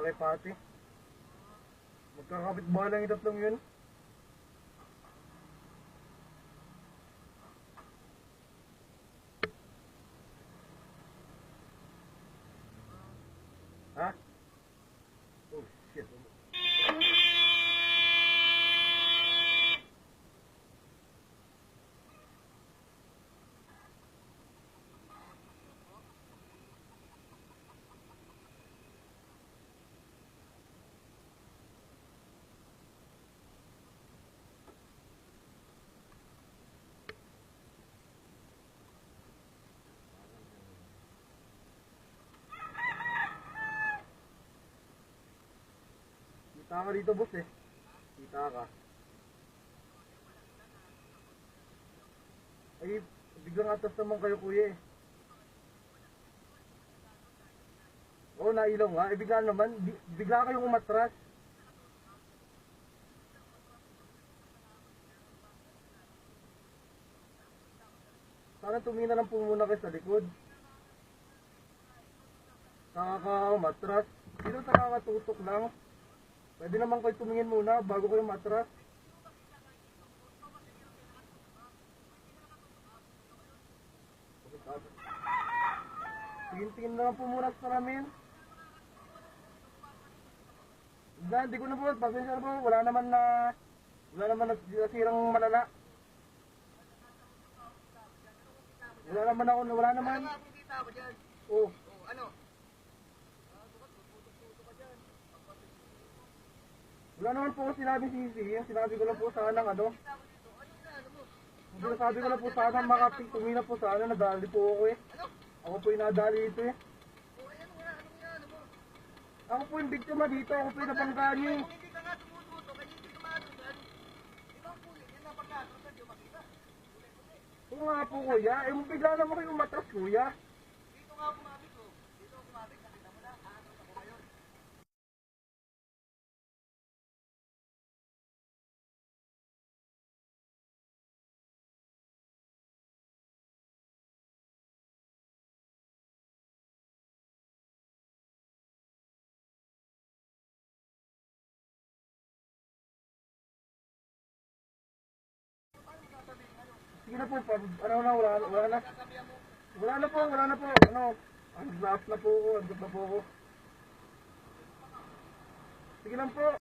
kay Pati. Magkakapit bahay lang yung tatlong yun. Ha? Oh shit. Kita ka dito, boss eh. Kita ka. Ay, biglang atas naman kayo, kuya eh. Oo, nailaw nga. Eh, bigla naman. Bigla kayong umatras. Sana tumingin na lang po muna kayo sa likod. Nakaka-umatras. Dito nakakatutok lang. Pwede naman kayo tumingin muna bago kayo matras. Tingin-tingin na lang po muna sa namin. Hindi ko na po, pasensya na po. Wala naman nasirang malala. Wala naman. Oh. Ano? Wala naman po sinabi si sinabi ko lang po sana ano. Sinasabi ko lang po sana makaping tumina po sana, nadali po ako eh. Ako po yung nadali ito eh. Ako po yung biktima dito, ako po yung nabanggaan niyo eh. Hindi ka nga tumututo, kaya hindi ka maatusan. Ibang pulit, yan na pagkatusan, di makita. Oo nga po kuya, eh bigla naman kayo umatras kuya. Dito nga kumapit ko. Dito kumapit, nakita mo na, aanos ako ngayon. Sige na po, ano na, wala na. Wala na po, ano, ang lahat na po ako, andot na po ako. Sige lang po.